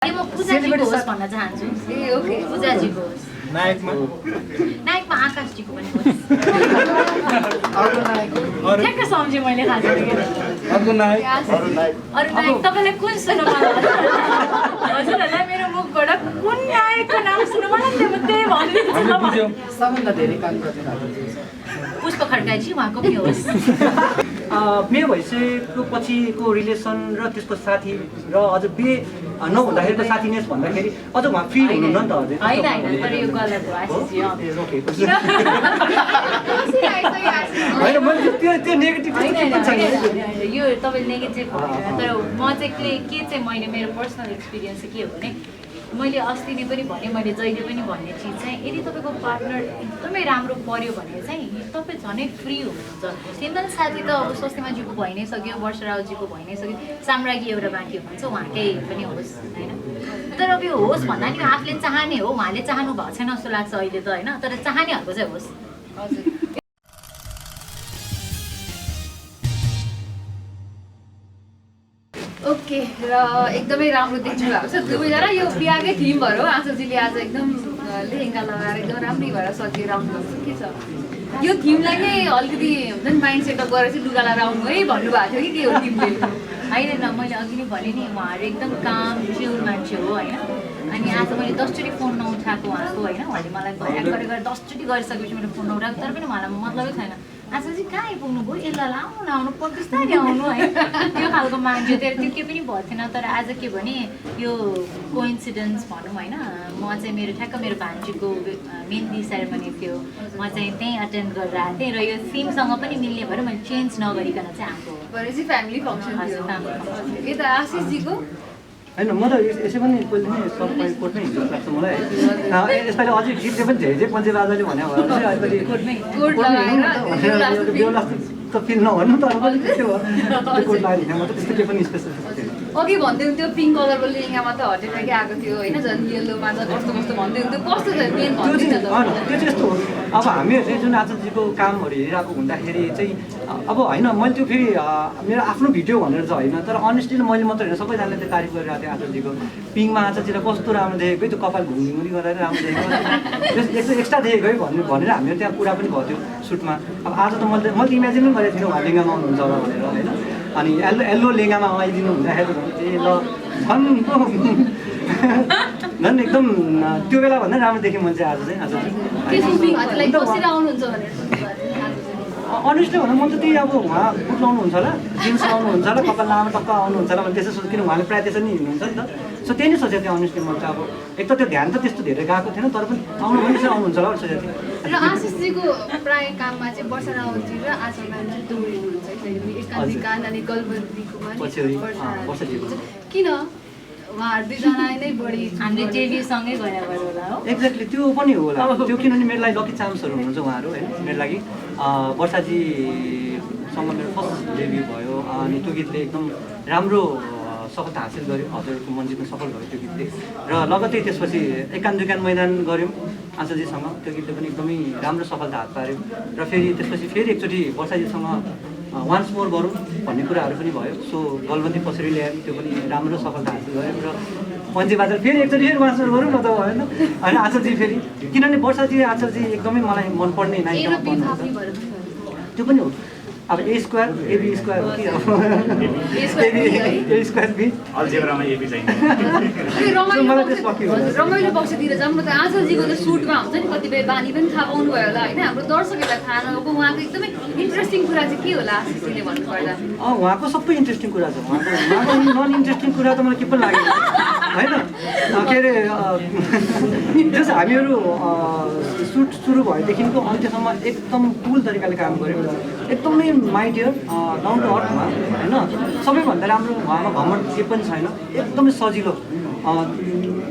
म पूजाजीको होस् भन्न चाहन्छु। ए ओके पूजाजीको होस्। नायकमा आकाशजीको पनि होस्। ठ्याक्क सम्झेँ मैले खास गरी। अर्को नायक अरू नायक तपाईँलाई कुन सुन्नु मन लाग्छ? हजुरहरूलाई मेरो मुखबाट कुन नायकको नाम सुन्नु मन लाग्छ म त्यही भनिदिन्छु। सबभन्दा धेरै काम गर्ने पुष्प खड्काजी उहाँको पनि होस्। बिहे भइसकेको पछिको रिलेसन र त्यसको साथी र अझ बिहे नहुँदाखेरिको साथी नेस भन्दाखेरि अझ उहाँ फ्री हुनुहुन्न नि त हजुर? होइन तर यो गलत हो आशिषजी। होइन मैले त्यो नेगेटिभ यो तपाईँले नेगेटिभ भनेर तर म चाहिँ के चाहिँ मैले मेरो पर्सनल एक्सपिरियन्स चाहिँ के हो भने मैले अस्ति नै पनि भने मैले जहिले पनि भन्ने चिज चाहिँ यदि तपाईँको पार्टनर एकदमै राम्रो पर्यो भने चाहिँ तपाईँ झनै फ्री हुनुहुन्छ। सिमल साथी त अब स्वस्तिमाजीको भइ नै सक्यो, वर्षरावजीको भइ नै सक्यो, साम्राज्ञी एउटा बाँकी हुन्छ उहाँकै पनि होस् होइन। तर अब यो होस् भन्दा नि आफूले चाहने हो, उहाँले चाहनु भएको छैन जस्तो लाग्छ अहिले त होइन, तर चाहनेहरूको चाहिँ होस्। हजुर ओके र एकदमै राम्रो देख्नु भएको छ दुवैजना। यो बिहाकै थिम भएर हो आँचलजीले आज एकदम लेहेङ्गा लगाएर एकदम राम्रै भएर सजिएर आउनुभएको छ। के छ यो थिमलाई नै अलिकति हुन्छ नि माइन्ड सेटअप गरेर चाहिँ लुगा लगाएर आउनु है भन्नुभएको थियो कि के हो थिमले? होइन मैले अघि नै भने नि उहाँहरू एकदम काम चिल मान्छे हो होइन। अनि आज मैले 10चोटि फोन नउठाएको उहाँको होइन, उहाँले मलाई कन्ट्याक्ट गरेर 10चोटि गरिसकेपछि मैले फोन नउठाएको तर पनि उहाँलाई मतलबै छैन। आज चाहिँ कहाँ आइपुग्नु भयो, यसलाई आउनु आउनु बिस्तारै आउनु है त्यो खालको मान्छे त्यो केही पनि भएको थिएन। तर आज के भने यो कोइन्सिडेन्स भनौँ होइन, म चाहिँ ठ्याक्क मेरो भान्जीको मेहन्दी सेरेमनी थियो, म चाहिँ त्यहीँ अटेन्ड गरेर आएको थिएँ र यो थिमसँग पनि मिल्ने भएर मैले चेन्ज नगरिकन चाहिँ आएको। भनेपछि फ्यामिली फङ्सन थियो। यता आशिषजीको होइन म त यसै पनि कहिले नै सरप्राइज कोर्टमै हिँड्नु लाग्छ मलाई। यसपालि अझै गीतले पनि धेरै चाहिँ पञ्चे राजाले भने भएर चाहिँ अहिले बेहुला त फिल नभन्नु तर पनि त्यस्तो भयो कोर्ट लगाएर हिँड्दा म त त्यस्तो केही पनि स्पेसिफिक थिएन। अघि भन्दै हुन्थ्यो पिङ्क कलरको लेहेङ्गामा त हट एट्याकै आएको थियो होइन, झन् येल्लोमा त कस्तो कस्तो भन्दै हुन्थ्यो। कस्तो छ मेन त्यो चाहिँ त्यो चाहिँ यस्तो हो, अब हामीहरूले जुन आचार्यजीको कामहरू हेरिरहेको हुँदाखेरि चाहिँ अब होइन मैले त्यो फेरि मेरो आफ्नो भिडियो भनेर चाहिँ होइन, तर अनेस्टली मैले मात्र होइन सबैजनाले त्यो तारिफ गरिरहेको थियो आचार्यजीको। पिङमा आचार्यजीलाई कस्तो राम्रो देखेको है, त्यो कपाल घुम्ने गरेर राम्रो देखेको एक्स्ट्रा देखेको है भनेर हामीहरू त्यहाँ कुरा पनि भयो त्यो सुटमा। अब आज त मैले इमेजिन पनि गरेको थिइनँ उहाँ लेहेङ्गामा आउनुहुन्छ होला भनेर होइन। अनि येल्लो लेहेङ्गामा आइदिनु हुँदाखेरि ए ल झन् एकदम त्यो बेला भन्दा राम्रो देखेँ मैले चाहिँ आज चाहिँ अनेस्टली भन्दा म त त्यही अब उहाँ बुट लाउनुहुन्छ होला, जिन्स लाउनुहुन्छ होला, कपाल लामो टक्क आउनुहुन्छ होला भने त्यसो सोच, किन उहाँले प्रायः त्यसरी नै हिँड्नुहुन्छ नि त। सो त्यही नै सोचेको थिएँ अनेस्टली म चाहिँ। अब एक त त्यो ध्यान त त्यस्तो धेरै गएको थिएन तर पनि आउनु पनि त्यसरी आउनुहुन्छ होला भनेर सोचेको थिएँ। र आशिषजीको प्राय काममा चाहिँ वर्षरावजी र आचल म्याम चाहिँ दौडी हुनुहुन्छ एकान्तिकान अनि गलबन्दीकोमा किन उहाँहरू दुईजना नै बढी हामीले टेभीसँगै गएर होला हो। एक्ज्याक्टली त्यो पनि होला त्यो, किनभने मेरो लागि लकी चान्सहरू हुनुहुन्छ उहाँहरू होइन। मेरो लागि वर्षाजीसँग मेरो फर्स्ट डेब्यू भयो अनि त्यो गीतले एकदम राम्रो सफलता हासिल गर्यो, हजुरको मन जित्न सफल भयो त्यो गीतले। र लगत्तै त्यसपछि एकान दुकान मैदान गऱ्यौँ आचार्यजीसँग, त्यो गीतले पनि एकदमै राम्रो सफलता हात पार्यो। र फेरि त्यसपछि फेरि एकचोटि वर्षाजीसँग वान्स मोर गरौँ भन्ने कुराहरू पनि भयो। सो गलबन्दी पछाडि ल्यायौँ, त्यो पनि राम्रो सफलता हासिल गऱ्यौँ। र पञ्चे बाजार फेरि एकचोटि फेरि वान्स मोर गरौँ न त होइन। होइन आचार्यजी फेरि किनभने वर्षाजी आचार्यजी एकदमै मलाई मनपर्ने नायिका त्यो पनि हो। अब ए स्क्वायर एबी स्क्वायर हो कि अब ए स्क्वायर बी अल्जेब्रामा एबी चाहिन्छ। रमाइलो पक्षतिर जाउँ न त। आचार्यजीको त सुटमा हुन्छ नि कतिपय बानी पनि थाहा पाउनु भयो होला होइन, हाम्रो दर्शकहरूलाई थाहा नभएको उहाँको एकदमै इन्ट्रेस्टिङ कुरा चाहिँ के होला आशिषजीले भन्नुपर्दा? उहाँको सबै इन्ट्रेस्टिङ कुरा छ। उहाँको नन इन्ट्रेस्टिङ कुरा त मलाई के पनि लागेन होइन। के अरे जस हामीहरू सुट सुरु भएदेखिको अन्त्यसम्म एकदम कुल तरिकाले काम गऱ्यौँ, एकदमै माइ डियर डाउन टु अर्थमा होइन। सबैभन्दा राम्रो उहाँमा घमण्ड के पनि छैन, एकदमै सजिलो।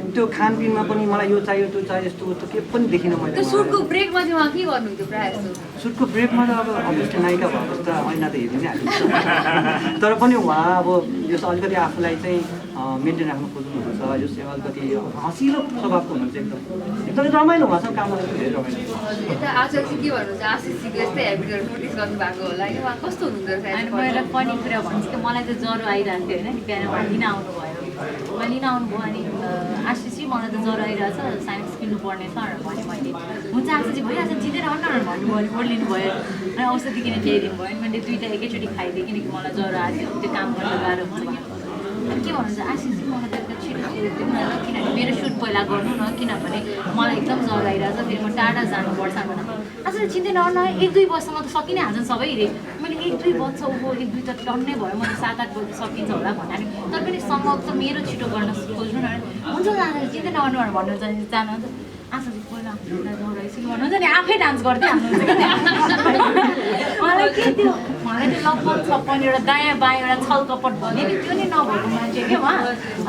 त्यो खानपिनमा पनि मलाई यो चाहियो त्यो चाहियो यस्तो उस्तो के पनि देखिनँ मैले। त्यो सुटको ब्रेकमा चाहिँ उहाँ के गर्नुहुन्थ्यो प्रायः जस्तो? सुटको ब्रेकमा त अब अभियसली नायिका भएको त ऐना त हेर्नु नै हालिन्छ तर पनि उहाँ अब यो अलिकति आफूलाई चाहिँ मेन्टेन राख्नु खोज्नुहुन्छ, यो चाहिँ अलिकति हँसिलो स्वभावको हुनुहुन्छ एकदमै रमाइलो उहाँसँग काम गर्नु धेरै रमाइलो। यता आचार्य के भन्नुहुन्छ? आशिषजीको यस्तै हेबिटहरू नोटिस गर्नुभएको होला होइन, उहाँ कस्तो हुनुहुँदो रहेछ? अनि मैले फनी कुरा भन्छु कि मलाई त ज्वरो आइरहेको थियो होइन, बिहान उहाँ किन आउनुभयो मैले लिन आउनुभयो अनि आशिषजी मलाई त ज्वरो आइरहेछ साइन्स किन्नुपर्ने छ भने मैले हुन्छ आशिषजी भइहाल्छ चिँदैन आउनु न भन्नुभयो अनि ओर्लिनु भयो अनि औषधि किन ल्याइदिनु भयो अनि मैले 2टा एकैचोटि खाइदिएँ किनकि मलाई ज्वरो आएको थियो त्यो काम गर्न गाह्रो हुन्छ भने अनि के भन्नुहुन्छ आशिषजी मलाई त छिटो दिउँ न ल किनभने मेरो सुट पहिला गर्नु न किनभने मलाई एकदम ज्वरो आइरहेछ फेरि म टाढा जानुपर्छ भने आजले चिन्दैन न 1-2 वर्षसम्म त सकि नै हाल्छन् सबै रे मैले 1-2 वर्ष ऊ 1-2 त टन्नै भयो मैले 7-8 बजी सकिन्छ होला भने तर पनि सम्भव त मेरो छिटो गर्न खोज्नु न हुन्छ जाँदा चिन्दैन अनुहार भन्नुहुन्छ जानुहुन्छ आजले पहिला ज्वरो आइसक्यो भन्नुहुन्छ नि आफै डान्स गर्दै हाल्नुहुन्छ मलाई के त्यो मलाई त्यो लगभग 56 एउटा दायाँ बायाँ एउटा छलकपट भने नि त्यो नै नभएको मान्छे के उहाँ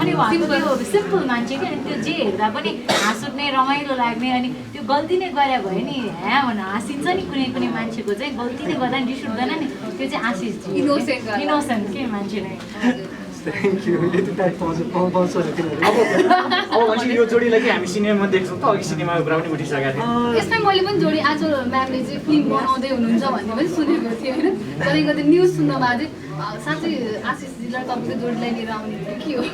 अनि उहाँको त्यो सिम्पल मान्छे कि अनि त्यो जे हेर्दा पनि हाँस उठ्ने रमाइलो लाग्ने अनि त्यो गल्ती नै गरे भयो नि ह्या भनेर हाँसिन्छ नि कुनै कुनै मान्छेको चाहिँ गल्ती नै गर्दा नि रिस उठ्दैन नि त्यो चाहिँ आशिष इनोसेन्ट के मान्छे नै थ्याङ्क यू यति टाइप पाउँछ अब भनेपछि यो जोडीलाई कि हामी सिनेमामा देख्छौँ त अघि सिनेमाको कुरा पनि उठिसकेको थियो यसमै मैले पनि जोडी आज म्यामले चाहिँ फिल्म बनाउँदै हुनुहुन्छ भन्ने पनि सुनेको थिएँ होइन कतै कतै न्युज सुन्न भएको चाहिँ साँच्चै आशिषजीलाई तपाईँको जोडीलाई लिएर आउने के हो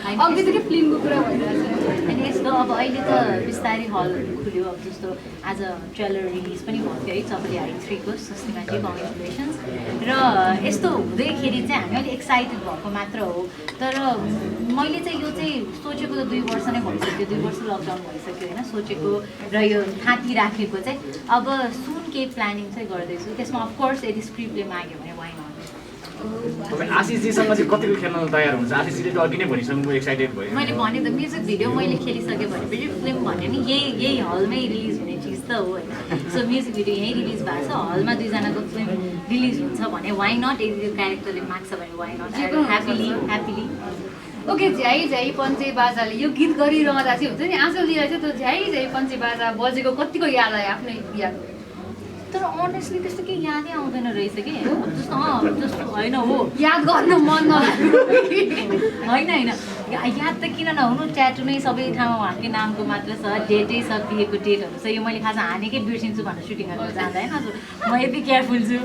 अघिदेखि फिल्मको कुरा भइरहेको छ अनि यस्तो अब अहिले त बिस्तारै हल खुल्यो अब जस्तो आज ट्रेलर रिलिज पनि भएको थियो है चपली हाई 3 को सुस्मिमा जी कङ्ग्रेचुलेसन्स र यस्तो हुँदैखेरि चाहिँ हामी अलिक एक्साइटेड भएको मात्र हो तर मैले चाहिँ यो चाहिँ सोचेको त 2 वर्ष नै भइसक्यो 2 वर्ष लकडाउन भइसक्यो होइन सोचेको र यो थाँती राखेको चाहिँ अब सुन केही प्लानिङ चाहिँ गर्दैछु त्यसमा अफकोर्स यदि स्क्रिप्टले माग्यो भने वाइ नट तपाईँ आशिषजीसँग चाहिँ कतिको खेल्न तयार हुन्छ आशिषजीले त अघि नै भनिसक्नु एक्साइटेड भयो मैले भने त म्युजिक भिडियो मैले खेलिसकेँ भनेपछि फिल्म भने नि यही हलमै रिलिज हुने चिज त हो होइन सो म्युजिक भिडियो यहीँ रिलिज भएको छ हलमा 2जनाको फिल्म रिलिज हुन्छ भने वाइ नट यदि त्यो क्यारेक्टरले माग्छ भने वाइ नट ह्याप्पिली ओके झ्याइ झ्याइ पञ्चे बाजाले यो गीत गरिरहँदा चाहिँ हुन्छ नि आजलीलाई चाहिँ त्यो झ्याइ झ्याइ पञ्चे बाजा बजेको कतिको याद आयो आफ्नै याद तर अनेस्टली त्यस्तो केही यादै आउँदैन रहेछ कि जस्तो होइन हो याद गर्न मन नलाग्यो होइन याद त किन नहुनु ट्याटु नै सबै ठाउँमा उहाँकै नामको मात्र छ डेटै छ बिहेको डेटहरू छ यो मैले खास हानेकै बिर्सिन्छु भनेर सुटिङहरू जाँदा होइन म यति केयरफुल छु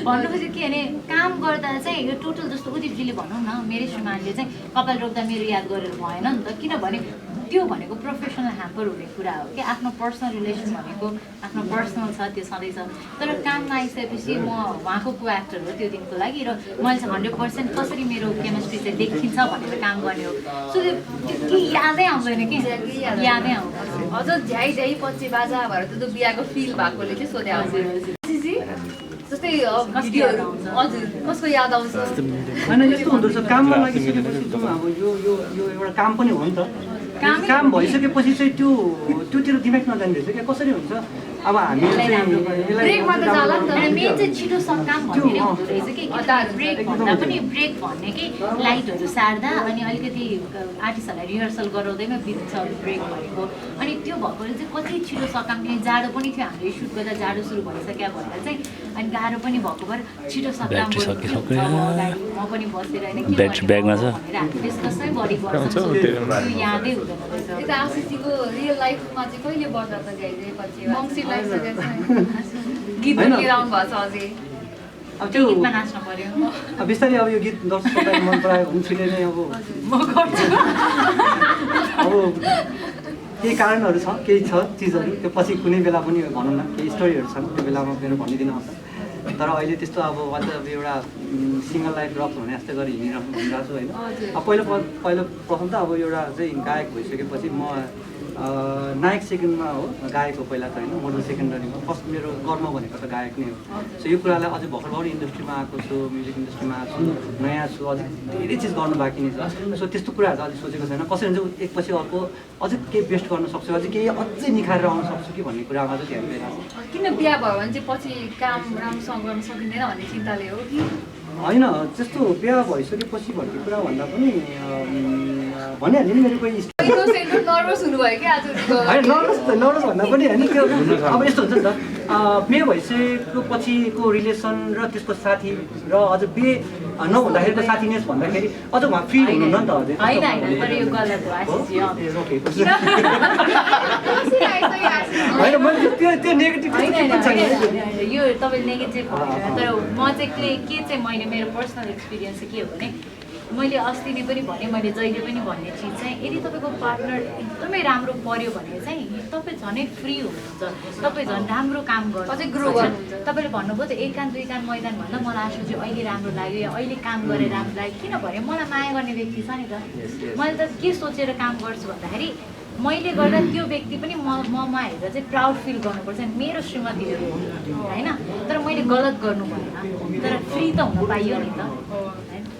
भन्नुपर्छ के भने काम गर्दा चाहिँ यो टोटल जस्तो उदिपजीले भनौँ न मेरै श्रीमानले चाहिँ कपाल रोक्दा मेरो याद गरेर भएन नि त किनभने त्यो भनेको प्रोफेसनल ह्याम्पर हुने कुरा हो कि आफ्नो पर्सनल रिलेसन भनेको आफ्नो पर्सनल छ त्यो सधैँ छ तर काममा आइसकेपछि म उहाँको को एक्टर हो त्यो दिनको लागि र मैले चाहिँ 100% कसरी मेरो केमिस्ट्री चाहिँ देखिन्छ भनेर काम गर्ने हो सो त्यो यादै आउँदैन कि यादै आउँदैन अझ झ्याइ झ्याइ पञ्चे बाजा भएर त बिहाको फिल भएकोले चाहिँ सोधे आउँछ जस्तै भिडियोहरू हजुर कसको याद आउँछ होइन यस्तो हुँदो रहेछ काममा लागिसकेपछि जाउँ अब यो एउटा काम पनि हो नि त काम भइसकेपछि चाहिँ त्योतिर दिमाग नजाने रहेछ क्या कसरी हुन्छ अब हामी ब्रेकमा त जाला नि त मेन चाहिँ छिटो सकाम भन्ने हुँदो रहेछ कि ब्रेक भन्दा पनि ब्रेक भन्ने कि लाइटहरू सार्दा अनि अलिकति आर्टिस्टहरूलाई रिहर्सल गराउँदैमा बित्छ ब्रेक भनेको अनि त्यो भएकोले चाहिँ कति छिटो सकाम किनकि जाडो पनि थियो हामीले सुट गर्दा जाडो सुरु भइसक्यो भनेर चाहिँ अनि गाह्रो पनि भएको भएर छिटो सकाम म पनि बसेर होइन के भनेर हामी डिस्कसै गरिबस्छौँ त्यो यादै हुँदैन रहेछ यता आशिषीको रियल लाइफमा चाहिँ कहिले बजा त गइदिएपछि गीत लिएर आउनु भएको छ अझै अब त्यो गीतमा नाच्न पर्यो अब बिस्तारै अब यो गीत दर्शकहरूलाई मन परायो भने छिटै नै अब म गर्छु अब केही कारणहरू छ केही छ चिजहरू त्यो पछि कुनै बेला पनि भनौँ न केही स्टोरीहरू छन् त्यो बेलामा मेरो भनिदिनु आउँछ तर अहिले त्यस्तो अब अझ अब एउटा सिङ्गल लाइफ रक हुने जस्तै गरी भनिरहेको छु होइन अब पहिलो प्रथम त अब एउटा चाहिँ गायक भइसकेपछि म नायक सेकेन्डमा हो गायक हो पहिला त होइन मोडल सेकेन्डरीमा फर्स्ट मेरो कर्म भनेको त गायक नै हो सो यो कुरालाई अझै भर्खर इन्डस्ट्रीमा आएको छु म्युजिक इन्डस्ट्रीमा आएको छु नयाँ छु अझै धेरै चिज गर्नु बाँकी नै छ सो त्यस्तो कुराहरू त अलिक सोचेको छैन कसरी हुन्छ एकपछि अर्को अझै केही बेस्ट गर्न सक्छु अझै केही अझै निखारेर आउन सक्छु कि भन्ने कुरामा चाहिँ ध्यान दिइरहेको छ किन बिहा भयो भने चाहिँ पछि काम राम्रोसँग गर्न सकिँदैन भन्ने चिन्ताले हो कि होइन त्यस्तो बिहा भइसकेपछि भन्ने कुरा भन्दा पनि भनिहाल्ने नि मेरो कोही नर्भस हुनुभयो क्या आज होइन नर्भस भन्दा पनि होइन त्यो अब यस्तो हुन्छ नि त बिहे भइसकेको पछिको रिलेसन र त्यसको साथी र अझ बिहे नहुँदाखेरिको साथीनेस भन्दाखेरि अझ उहाँ फ्री हुनु न त होइन तर यो गलत हो आशिष होइन मैले त्यो नेगेटिभ यो तपाईँ नेगेटिभ तर म चाहिँ के चाहिँ मैले मेरो पर्सनल एक्सपिरियन्स चाहिँ के हो भने मैले अस्ति नै पनि भने मैले जहिले पनि भन्ने चिज चाहिँ यदि तपाईँको पार्टनर एकदमै राम्रो पर्यो भने चाहिँ तपाईँ झनै फ्री हुनुहुन्छ तपाईँ झन् राम्रो काम गर्नु अझै ग्रो गर्नुहुन्छ तपाईँले भन्नुभयो त एकान्त दुईकान्त मैदान भन्दा मलाई आशुजी अहिले राम्रो लाग्यो या अहिले काम गरेर राम्रो लाग्यो किनभने मलाई माया गर्ने व्यक्ति छ नि त मैले त के सोचेर काम गर्छु भन्दाखेरि मैले गर्दा त्यो व्यक्ति पनि ममा हेरेर चाहिँ प्राउड फिल गर्नुपर्छ मेरो श्रीमतीले हो होइन तर मैले गलत गर्नु भएन तर फ्री त हुन पाइयो नि त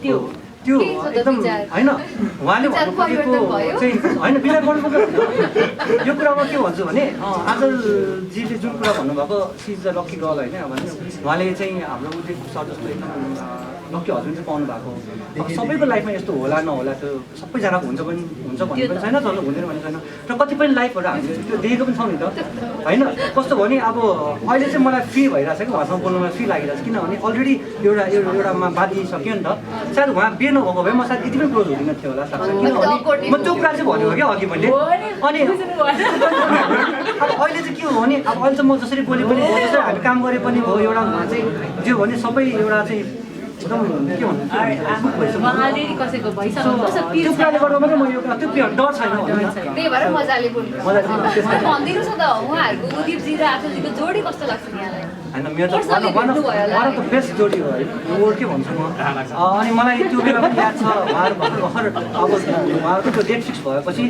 त्यो त्यो एकदम होइन उहाँले भन्नुभएको चाहिँ होइन विचार गर्नुपर्छ यो कुरामा के भन्छु भने आजलजीले जुन कुरा भन्नुभएको she is the lucky girl होइन उहाँले चाहिँ हाम्रो उद्योग सर जस्तो एकदम लक्की हस्बेन्ड चाहिँ पाउनु भएको अब सबैको लाइफमा यस्तो होला नहोला त्यो सबैजनाको हुन्छ भन्ने पनि छैन चल्नु हुँदैन भन्ने छैन र कतिपय लाइफहरू हामीले त्यो देखेको पनि छौँ नि त होइन कस्तो भने अब अहिले चाहिँ मलाई फ्री भइरहेको छ कि उहाँसँग बोल्नुमा फ्री लागिरहेको छ किनभने अलरेडी एउटामा बाँधिसक्यो नि त सायद उहाँ बिहे नभएको भए म सायद यति पनि क्लोज हुँदैन थियो होला लाग्छ किनभने म त्यो कुरा चाहिँ भनेको क्या अघि मैले अनि अब अहिले चाहिँ के हो भने अब अहिले चाहिँ म जसरी बोले पनि भयो जसरी हामी काम गरे पनि भयो एउटा चाहिँ जे भने सबै एउटा चाहिँ एकदम के भन्नु त्यो कुराले गर्दा मात्रै म यो त्यो डर छैन त्यही भएर मजाले बोल्नु भनिदिनुहोस् न त उहाँहरूको उदीपजी र आजलजीको जोडी कस्तो लाग्छ यहाँलाई होइन मेरो त वान अफ द बेस्ट जोडी हो है वर्ड के भन्छु म अनि मलाई त्यो बेला पनि याद छ उहाँहरू भर्खर अब उहाँहरूको त्यो डेट फिक्स भएपछि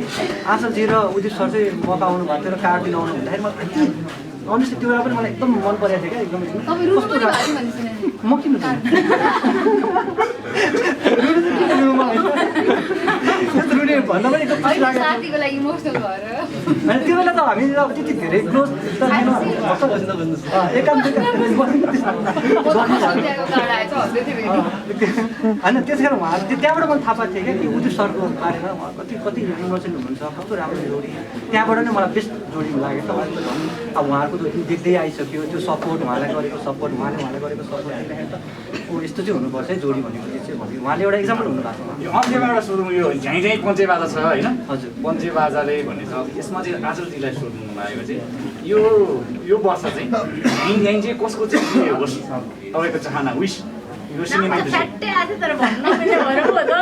आशलजी र उदीप सर चाहिँ मका आउनु भएको थियो र कार्ड दिन आउनु हुँदाखेरि मलाई अनिश्चित त्यो बेला पनि मलाई एकदम मन परेको थियो क्या एकदम म किन रुने भन्दा पनि एकदम खुसी लाग्यो साथीको लागि इमोसनल भएर अनि त्यो बेला त हामी अब त्यति धेरै क्लोज होइन त्यसै कारण उहाँहरू त्यहाँबाट मैले थाहा पाएको थिएँ क्या कि उदीप सरको बारेमा उहाँ कति इमोसनल हुनुहुन्छ कस्तो राम्रो जोडी त्यहाँबाट नै मलाई बेस्ट जोडी लाग्यो त अब उहाँहरूको देख्दै आइसक्यो त्यो सपोर्ट उहाँलाई गरेको सपोर्ट उहाँलाई गरेको सपोर्ट देखेर त यस्तो चाहिँ हुनुपर्छ है जोडी भनेपछि चाहिँ भन्यो उहाँले एउटा इक्जाम्पल हुनुभएको छ यो अन्त्यमा एउटा सोधौँ यो झ्याङ झ्याङ पञ्चे बाजा छ होइन हजुर पञ्चे बाजाले भन्ने छ यसमा चाहिँ आजलजीलाई सोध्नु लागेको चाहिँ यो वर्ष चाहिँ झ्याङ झ्याङ चाहिँ कसको चाहिँ के होस् तपाईँको चाहना विस यो सिनेमा ठ्याक्कै आएको तर भन्न मिल्ने भएर पो त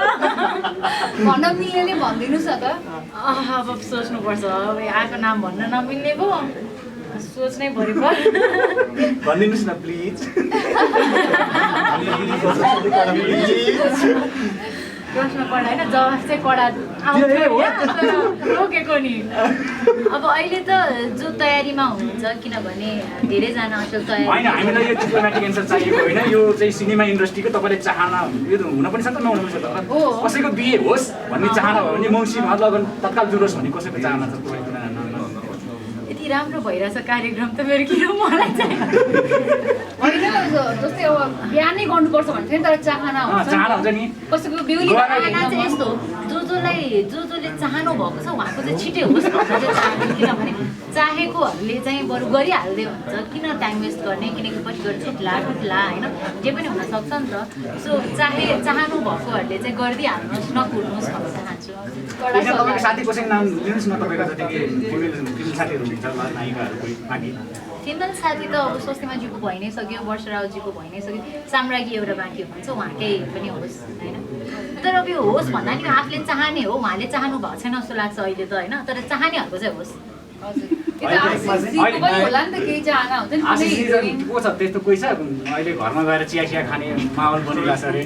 भन्न मिल्ने भनिदिनुहोस् न त अब सोच्नुपर्छ अब आएको नाम भन्न नमिल्ने पो सोच्नै पऱ्यो भनिदिनुहोस् न प्लिज प्रश्न कडा होइन जवाफ चाहिँ कडा रोकेको नि अब अहिले त जो तयारीमा हुनुहुन्छ किनभने धेरैजना अचल तयारी होइन हामीलाई यो डिप्लोमेटिक एन्सर चाहिएको होइन यो चाहिँ सिनेमा इन्डस्ट्रीको तपाईँले चाहना यो हुन पनि सक्छ नहुन पनि सक्छ कसैको बिहे होस् भन्ने चाहना भयो भने मौसी लगन तत्काल जुरोस् भन्ने कसैको चाहना छ यति राम्रो भइरहेछ कार्यक्रम त मेरो किन मलाई चाहिँ होइन जस्तै अब बिहानै गर्नुपर्छ भन्छ नि तर चाहना हुन्छ नि कसैको बेहुली चाहना चाहिँ यस्तो जसले चाहनु भएको छ उहाँको चाहिँ छिटै होस् भनेर चाहिँ चाहन्छु किनभने चाहेकोहरूले चाहिँ बरु गरिहाल्दै हुन्छ किन टाइम वेस्ट गर्ने किनकि पछि गएर छुट्ला होइन जे पनि हुनसक्छ नि त सो चाहनु भएकोहरूले चाहिँ गरिदिइहाल्नुहोस् नकुर्नुहोस् भन्न चाहन्छु तपाईँको साथी कसैको नाम दिनुहोस् न तपाईँको जति फिमेल साथीहरू हुन्छ नायिकाहरू बाँकी फिमेल साथी त अब स्वस्तिमाजीको भइ नै सक्यो वर्षरावजीको भइ नै सक्यो साम्राज्ञी एउटा बाँकी हुनुहुन्छ उहाँकै पनि होस् होइन तर अब यो होस् भन्दा नि आफूले चाहने हो उहाँले चाहनु भएको छैन जस्तो लाग्छ अहिले त होइन तर चाहनेहरूको चाहिँ होस् को छ त्यस्तो कोही छ अहिले घरमा गएर चिया खाने माहौल बनिरहेको छ अरे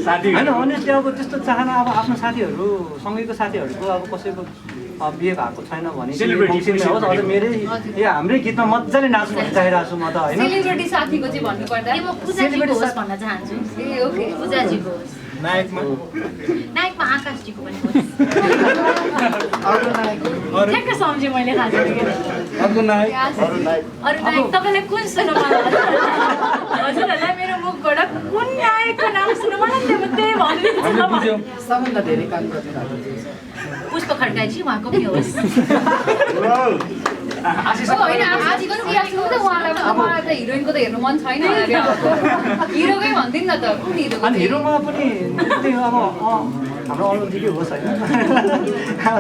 साथी होइन अनेस्टली अब त्यस्तो चाहना अब आफ्नो साथीहरू सँगैको साथीहरूको अब कसैको बिहे भएको छैन भने होस् अझ मेरै हाम्रै गीतमा मजाले नाच्नु चाहिरहेको छु म त होइन सेलिब्रेटी साथीको चाहिँ भन्नुपर्दा म पूजाजीको होस् भन्न चाहन्छु ए ओके पूजाजीको होस् नायकमा आकाशजीको पनि होस् ठ्याक्क सम्झेँ मैले खास अर्को नायक अरू नायक तपाईँलाई कुन सुन्नु मन हजुरहरूलाई मेरो मुखबाट कुन नायकको नाम सुन्नु मन त्यही भनिदिन्छु सबभन्दा धेरै काम गर्ने पुष्प खड्काजी उहाँको पनि होस् हिरोइनको त हेर्नु मन छैन हिरोकै भनिदिनु न त कुन हिरो अनि हिरोमा पनि त्यही हो अब हाम्रो अनुमतिकै होस् होइन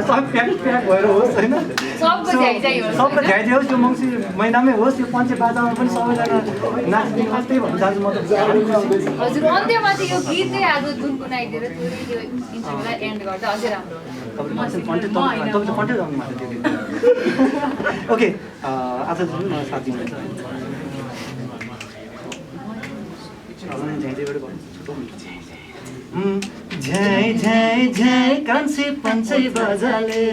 सब प्याक भएर होस् होइन सबको झ्याइझ्याइ होस् सबको झ्याइझ्याइ होस् यो मङ्सिर महिनामै होस् यो पञ्चे बाजामा पनि सबैजना नाच्ने मात्रै भन्नु चाहन्छु म त हजुर अन्त्यमा चाहिँ यो गीतै आज गुनगुनाइदिएर थोरै यो इन्टरभ्यूलाई एन्ड गर्दा अझै राम्रो तपाईँले कन्टेन्ट गाउनु भएको थियो ओके आज जुन मलाई साथ दिनुहुन्छ झ्याइ झ्याइ झ्याइ कान्छी पञ्चै बजाले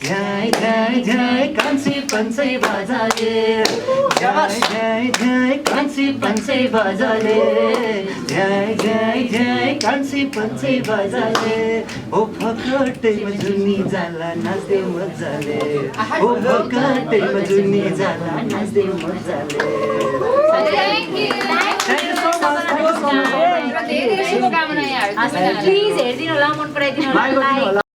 झ्याइ झ्याइ झ्याइ कान्छी पञ्चै बजाले झ्याइ झ्याइ झ्याइ कान्छी पञ्चै बजाले झ्याइ झ्याइ झ्याइ कान्छी पञ्चै बजाले हो फकटैमा जुनी जाला नाच्दै मजाले हो फकटैमा जुनी जाला नाच्दै मजाले थ्याङ्क यू सो मच धेरै शुभकामना यहाँहरू प्लिज हेरिदिनु होला मन पराइदिनु होला